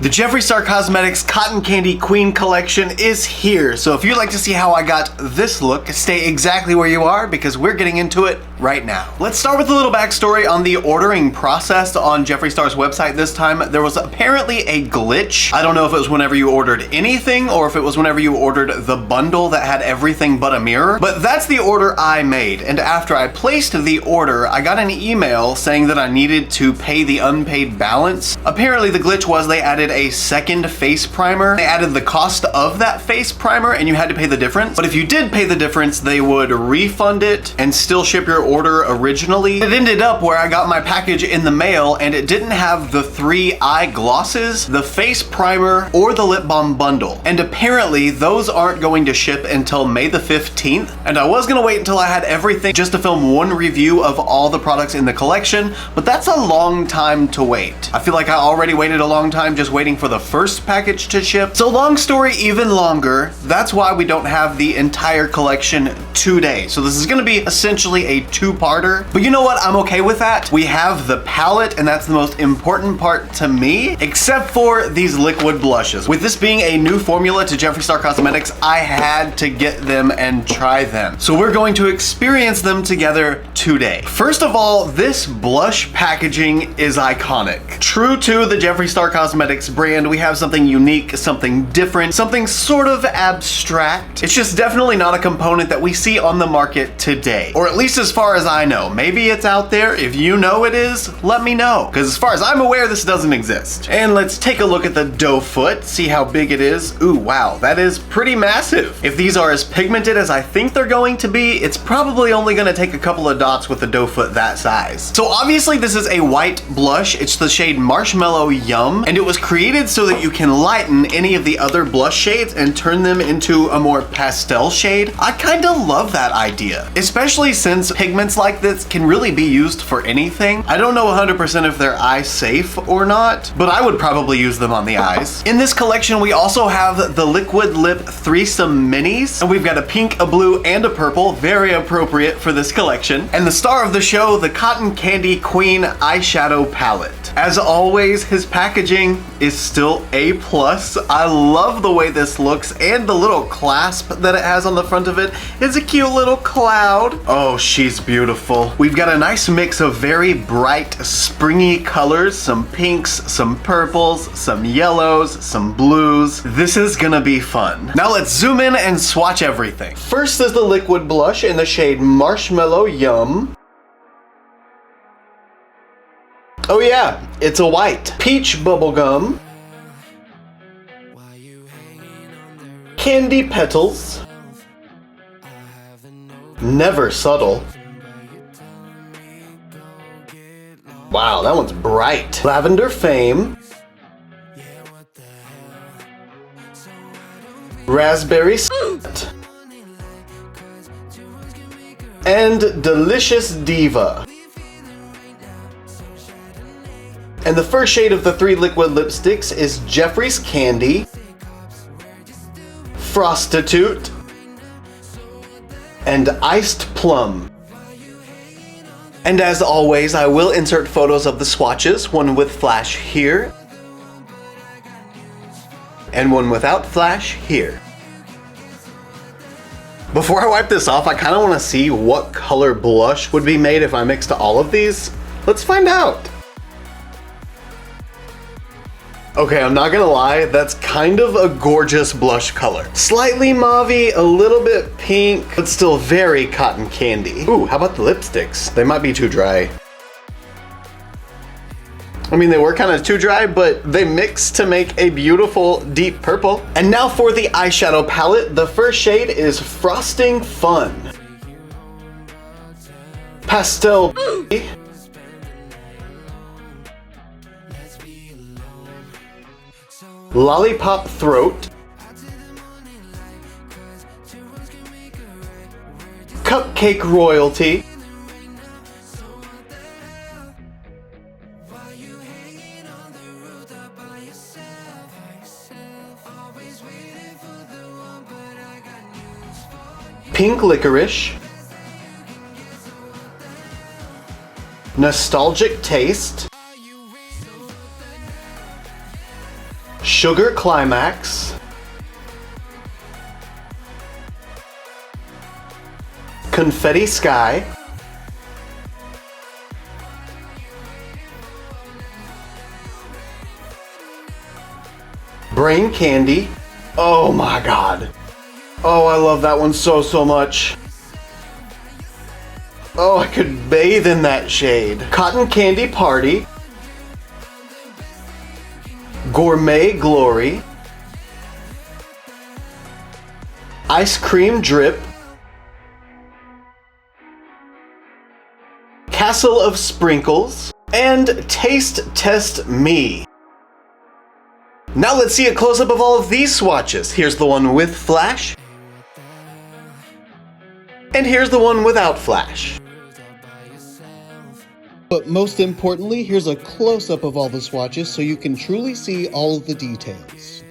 The Jeffree Star Cosmetics Cotton Candy Queen collection is here, so if you'd like to see how I got this look, stay exactly where you are because we're getting into it right now. Let's start with a little backstory on the ordering process on Jeffree Star's website this time. There was apparently a glitch. I don't know if it was whenever you ordered anything or if it was whenever you ordered the bundle that had everything but a mirror, but that's the order I made, and after I placed the order, I got an email saying that I needed to pay the unpaid balance. Apparently the glitch was they added a second face primer. They added the cost of that face primer and you had to pay the difference. But if you did pay the difference, they would refund it and still ship your order originally. It ended up where I got my package in the mail and it didn't have the 3 eye glosses, the face primer, or the lip balm bundle. And apparently those aren't going to ship until May the 15th. And I was gonna wait until I had everything just to film one review of all the products in the collection, but that's a long time to wait. I feel like I already waited a long time just waiting for the first package to ship. So long story even longer, that's why we don't have the entire collection today. So this is gonna be essentially a two-parter, but you know what? I'm okay with that. We have the palette and that's the most important part to me, except for these liquid blushes. With this being a new formula to Jeffree Star Cosmetics, I had to get them and try them. So we're going to experience them together today. First of all, this blush packaging is iconic. True to the Jeffree Star Cosmetics brand, we have something unique, something different, something sort of abstract. It's just definitely not a component that we see on the market today, or at least as far as I know. Maybe it's out there. If you know it is, let me know, because as far as I'm aware, this doesn't exist. And let's take a look at the doe foot, see how big it is. Ooh, wow, that is pretty massive. If these are as pigmented as I think they're going to be, it's probably only going to take a couple of dots with a doe foot that size. So obviously this is a white blush. It's the shade Marshmallow Yum, and it was created so that you can lighten any of the other blush shades and turn them into a more pastel shade. I kind of love that idea, especially since pigments like this can really be used for anything. I don't know 100% if they're eye safe or not, but I would probably use them on the eyes. In this collection, we also have the Liquid Lip Threesome Minis, and we've got a pink, a blue, and a purple, very appropriate for this collection. And the star of the show, the Cotton Candy Queen eyeshadow palette. As always, his packaging is still A+. I love the way this looks, and the little clasp that it has on the front of it is a cute little cloud. Oh, she's beautiful. We've got a nice mix of very bright, springy colors, some pinks, some purples, some yellows, some blues. This is gonna be fun. Now let's zoom in and swatch everything. First is the liquid blush in the shade Marshmallow Yum. Oh yeah, it's a white. Peach Bubblegum. Candy Petals. Never Subtle. Wow, that one's bright. Lavender Fame. Raspberry Sweet. And Delicious Diva. And the first shade of the 3 liquid lipsticks is Jeffree's Candy, Prostitute, and Iced Plum. And as always, I will insert photos of the swatches, one with flash here, and one without flash here. Before I wipe this off, I kind of want to see what color blush would be made if I mixed all of these. Let's find out. Okay, I'm not gonna lie, that's kind of a gorgeous blush color. Slightly mauvey, a little bit pink, but still very cotton candy. Ooh, how about the lipsticks? They might be too dry. I mean, they were kind of too dry, but they mix to make a beautiful deep purple. And now for the eyeshadow palette, the first shade is Frosting Fun. Pastel Lollipop Throat, Cupcake Royalty, Pink Licorice, Nostalgic Taste, Sugar Climax, Confetti Sky, Brain Candy. Oh my god. Oh, I love that one so much. Oh, I could bathe in that shade. Cotton Candy Party, Gourmet Glory, Ice Cream Drip, Castle of Sprinkles, and Taste Test Me. Now let's see a close-up of all of these swatches. Here's the one with flash, and here's the one without flash. But most importantly, here's a close-up of all the swatches so you can truly see all of the details.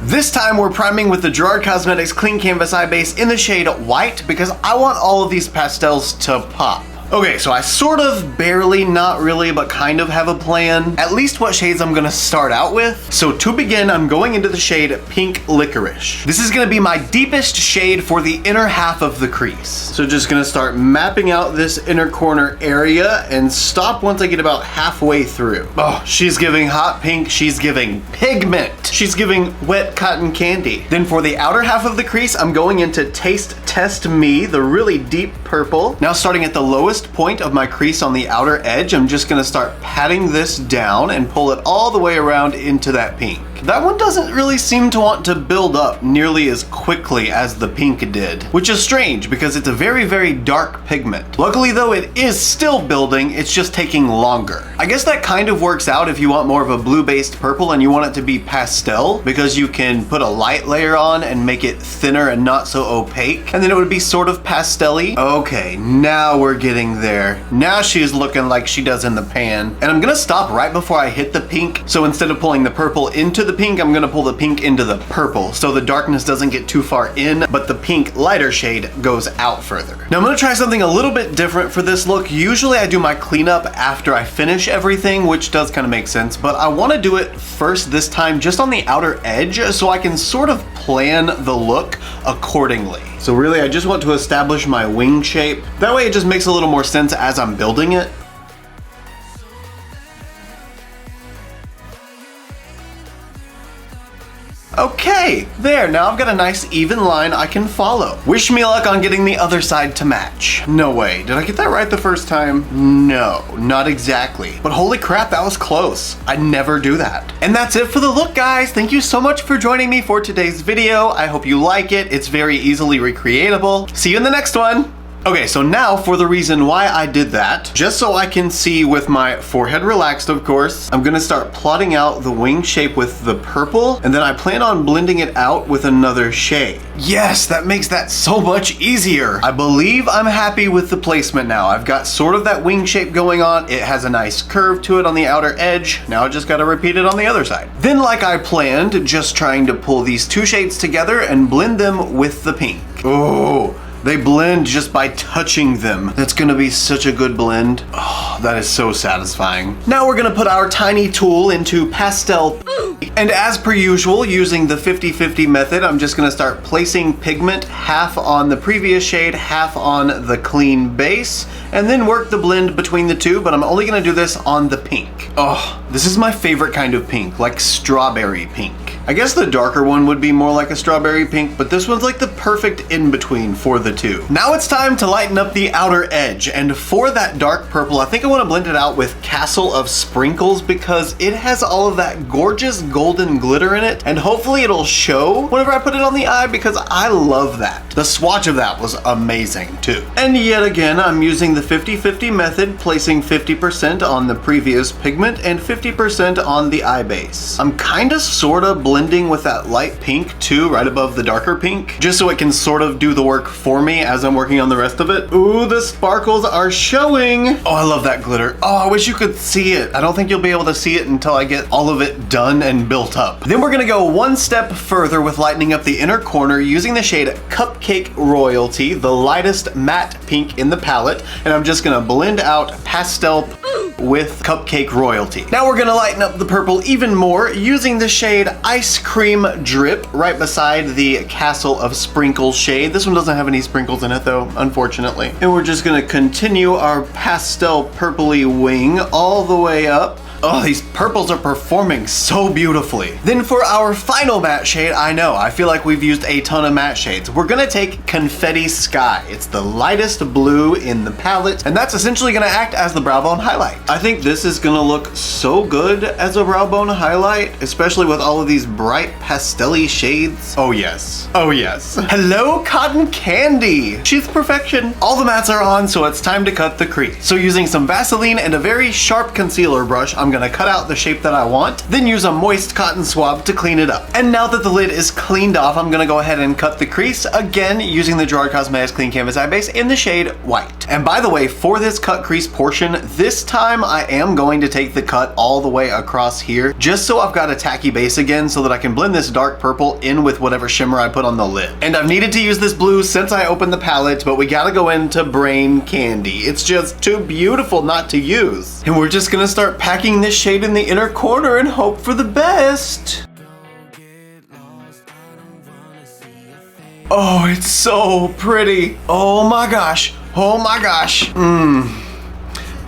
This time we're priming with the Gerard Cosmetics Clean Canvas Eye Base in the shade White because I want all of these pastels to pop. Okay, so I sort of, barely, not really, but kind of have a plan. At least what shades I'm gonna start out with. So to begin, I'm going into the shade Pink Licorice. This is gonna be my deepest shade for the inner half of the crease. So just gonna start mapping out this inner corner area and stop once I get about halfway through. Oh, she's giving hot pink, she's giving pigment. She's giving wet cotton candy. Then for the outer half of the crease, I'm going into Taste Test Me, the really deep purple. Now starting at the lowest point of my crease on the outer edge, I'm just gonna start patting this down and pull it all the way around into that pink. That one doesn't really seem to want to build up nearly as quickly as the pink did, which is strange because it's a very dark pigment. Luckily though, it is still building, it's just taking longer. I guess that kind of works out if you want more of a blue-based purple and you want it to be pastel, because you can put a light layer on and make it thinner and not so opaque, and then it would be sort of pastel-y. Okay, now we're getting there. Now she's looking like she does in the pan. And I'm gonna stop right before I hit the pink, so instead of pulling the purple into the pink, I'm gonna pull the pink into the purple, so the darkness doesn't get too far in, but the pink lighter shade goes out further. Now I'm gonna try something a little bit different for this look. Usually I do my cleanup after I finish everything, which does kind of make sense, but I wanna do it first this time just on the outer edge so I can sort of plan the look accordingly. So really I just want to establish my wing shape. That way it just makes a little more sense as I'm building it. Okay, there, now I've got a nice even line I can follow. Wish me luck on getting the other side to match. No way, did I get that right the first time? No, not exactly. But holy crap, that was close. I never do that. And that's it for the look, guys. Thank you so much for joining me for today's video. I hope you like it. It's very easily recreatable. See you in the next one. Okay, so now for the reason why I did that, just so I can see with my forehead relaxed, of course, I'm gonna start plotting out the wing shape with the purple, and then I plan on blending it out with another shade. Yes, that makes that so much easier. I believe I'm happy with the placement now. I've got sort of that wing shape going on. It has a nice curve to it on the outer edge. Now I just gotta repeat it on the other side. Then, like I planned, just trying to pull these two shades together and blend them with the pink. Oh. They blend just by touching them. That's gonna be such a good blend. Oh, that is so satisfying. Now we're gonna put our tiny tool into pastel. And as per usual, using the 50-50 method, I'm just gonna start placing pigment half on the previous shade, half on the clean base, and then work the blend between the two, but I'm only gonna do this on the pink. Oh, this is my favorite kind of pink, like strawberry pink. I guess the darker one would be more like a strawberry pink, but this one's like the perfect in-between for the two. Now it's time to lighten up the outer edge, and for that dark purple, I think I want to blend it out with Castle of Sprinkles because it has all of that gorgeous golden glitter in it, and hopefully it'll show whenever I put it on the eye because I love that. The swatch of that was amazing too. And yet again, I'm using the 50-50 method, placing 50% on the previous pigment and 50% on the eye base. I'm kinda sorta blending blending with that light pink too, right above the darker pink, just so it can sort of do the work for me as I'm working on the rest of it. Ooh, the sparkles are showing. Oh, I love that glitter. Oh, I wish you could see it. I don't think you'll be able to see it until I get all of it done and built up. Then we're gonna go one step further with lightening up the inner corner using the shade Cupcake Royalty, the lightest matte pink in the palette, and I'm just gonna blend out pastel with Cupcake Royalty. Now we're gonna lighten up the purple even more using the shade Ice Cream Drip right beside the Castle of Sprinkles shade. This one doesn't have any sprinkles in it though, unfortunately. And we're just gonna continue our pastel purpley wing all the way up. Oh, these purples are performing so beautifully. Then for our final matte shade, I feel like we've used a ton of matte shades. We're gonna take Confetti Sky. It's the lightest blue in the palette, and that's essentially gonna act as the brow bone highlight. I think this is gonna look so good as a brow bone highlight, especially with all of these bright pastel-y shades. Oh yes, oh yes. Hello, Cotton Candy. She's perfection. All the mattes are on, so it's time to cut the crease. So using some Vaseline and a very sharp concealer brush, I'm gonna cut out the shape that I want, then use a moist cotton swab to clean it up. And now that the lid is cleaned off, I'm gonna go ahead and cut the crease, again using the Gerard Cosmetics Clean Canvas Eye Base in the shade White. And by the way, for this cut crease portion, this time I am going to take the cut all the way across here, just so I've got a tacky base again so that I can blend this dark purple in with whatever shimmer I put on the lid. And I've needed to use this blue since I opened the palette, but we gotta go into Brain Candy. It's just too beautiful not to use. And we're just gonna start packing this shade in the inner corner and hope for the best. Oh, it's so pretty. Oh my gosh. Oh my gosh.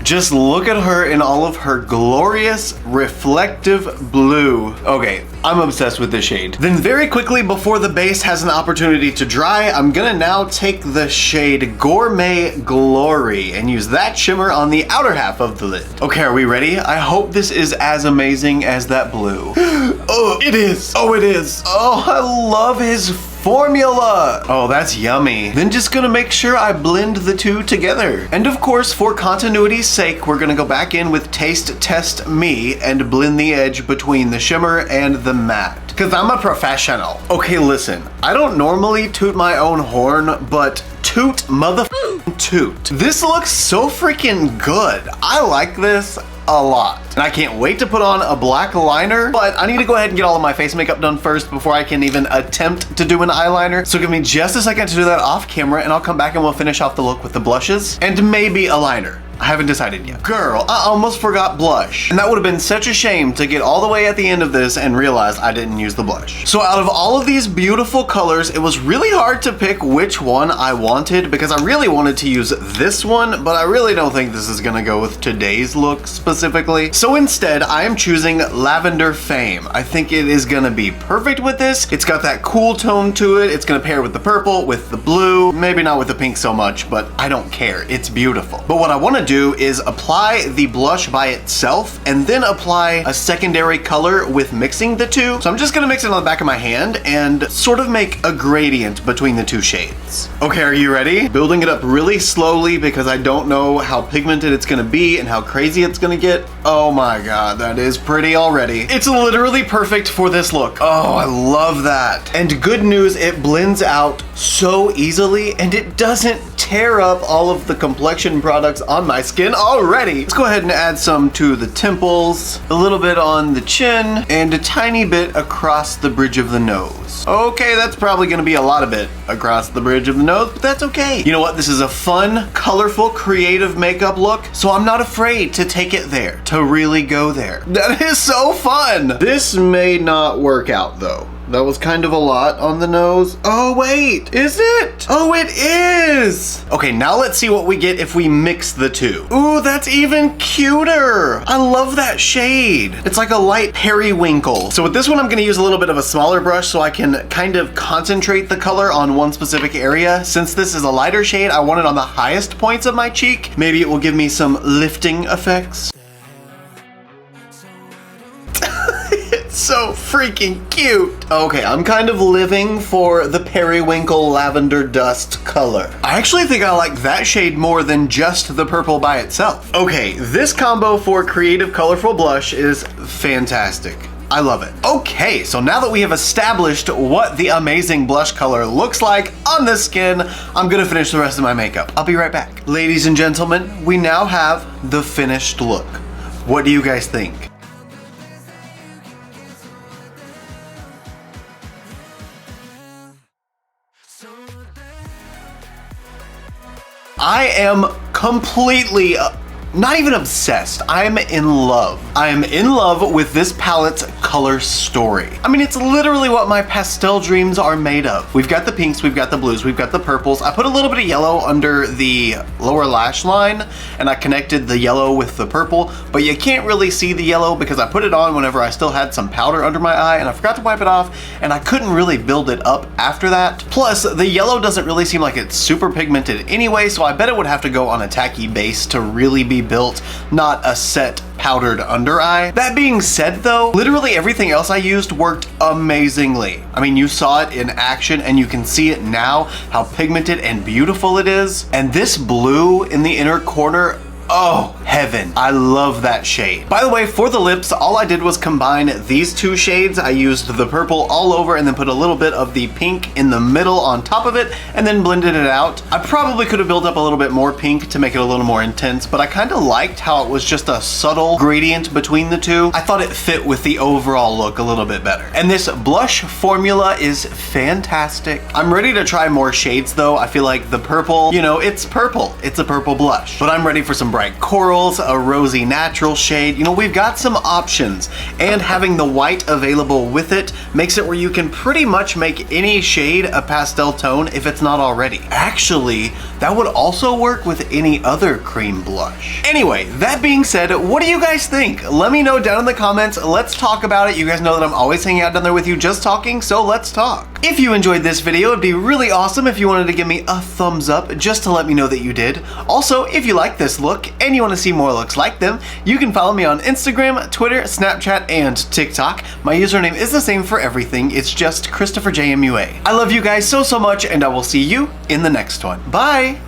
Just look at her in all of her glorious reflective blue. Okay, I'm obsessed with this shade. Then very quickly before the base has an opportunity to dry, I'm gonna now take the shade Gourmet Glory and use that shimmer on the outer half of the lid. Okay, are we ready? I hope this is as amazing as that blue. Oh, it is. Oh, it is. Oh, I love his formula. Oh, that's yummy. Then just gonna make sure I blend the two together. And of course, for continuity's sake, we're gonna go back in with Taste Test Me and blend the edge between the shimmer and the matte. Cause I'm a professional. Okay, listen, I don't normally toot my own horn, but toot motherfucking toot. This looks so freaking good. I like this a lot. And I can't wait to put on a black liner, but I need to go ahead and get all of my face makeup done first before I can even attempt to do an eyeliner. So give me just a second to do that off camera and I'll come back and we'll finish off the look with the blushes and maybe a liner. I haven't decided yet. Girl, I almost forgot blush. And that would have been such a shame to get all the way at the end of this and realize I didn't use the blush. So out of all of these beautiful colors, it was really hard to pick which one I wanted because I really wanted to use this one, but I really don't think this is gonna go with today's look specifically. So instead, I am choosing Lavender Fame. I think it is gonna be perfect with this. It's got that cool tone to it. It's gonna pair with the purple, with the blue, maybe not with the pink so much, but I don't care. It's beautiful. But what I wanna do is apply the blush by itself and then apply a secondary color with mixing the two. So I'm just gonna mix it on the back of my hand and sort of make a gradient between the two shades. Okay, are you ready? Building it up really slowly because I don't know how pigmented it's gonna be and how crazy it's gonna get. Oh my God, that is pretty already. It's literally perfect for this look. Oh, I love that. And good news, it blends out so easily and it doesn't tear up all of the complexion products on my skin already. Let's go ahead and add some to the temples, a little bit on the chin, and a tiny bit across the bridge of the nose. Okay, that's probably gonna be a lot of it across the bridge of the nose, but that's okay. You know what? This is a fun, colorful, creative makeup look, so I'm not afraid to take it there, to really go there. That is so fun. This may not work out though. That was kind of a lot on the nose. Oh wait, is it? Oh, it is. Okay, now let's see what we get if we mix the two. Ooh, that's even cuter. I love that shade. It's like a light periwinkle. So with this one, I'm gonna use a little bit of a smaller brush so I can kind of concentrate the color on one specific area. Since this is a lighter shade, I want it on the highest points of my cheek. Maybe it will give me some lifting effects. So freaking cute. Okay, I'm kind of living for the periwinkle lavender dust color. I actually think I like that shade more than just the purple by itself. Okay, this combo for creative colorful blush is fantastic. I love it. Okay, so now that we have established what the amazing blush color looks like on the skin, I'm gonna finish the rest of my makeup. I'll be right back. Ladies and gentlemen, we now have the finished look. What do you guys think? I am completely, not even obsessed. I'm in love. I am in love with this palette's color story. I mean, it's literally what my pastel dreams are made of. We've got the pinks, we've got the blues, we've got the purples. I put a little bit of yellow under the lower lash line and I connected the yellow with the purple, but you can't really see the yellow because I put it on whenever I still had some powder under my eye and I forgot to wipe it off and I couldn't really build it up after that. Plus, the yellow doesn't really seem like it's super pigmented anyway, so I bet it would have to go on a tacky base to really be built, not a set powdered under eye. That being said though, literally everything else I used worked amazingly. I mean, you saw it in action and you can see it now, how pigmented and beautiful it is. And this blue in the inner corner, oh, heaven. I love that shade. By the way, for the lips, all I did was combine these two shades. I used the purple all over and then put a little bit of the pink in the middle on top of it and then blended it out. I probably could have built up a little bit more pink to make it a little more intense, but I kind of liked how it was just a subtle gradient between the two. I thought it fit with the overall look a little bit better. And this blush formula is fantastic. I'm ready to try more shades though. I feel like the purple, you know, it's purple. It's a purple blush, but I'm ready for some bright corals, a rosy natural shade. You know, we've got some options, and having the white available with it makes it where you can pretty much make any shade a pastel tone if it's not already. Actually, that would also work with any other cream blush. Anyway, that being said, what do you guys think? Let me know down in the comments. Let's talk about it. You guys know that I'm always hanging out down there with you just talking, so let's talk. If you enjoyed this video, it'd be really awesome if you wanted to give me a thumbs up just to let me know that you did. Also, if you like this look and you want to see more looks like them, you can follow me on Instagram, Twitter, Snapchat, and TikTok. My username is the same for everything. It's just ChristopherJMUA. I love you guys so much, and I will see you in the next one. Bye!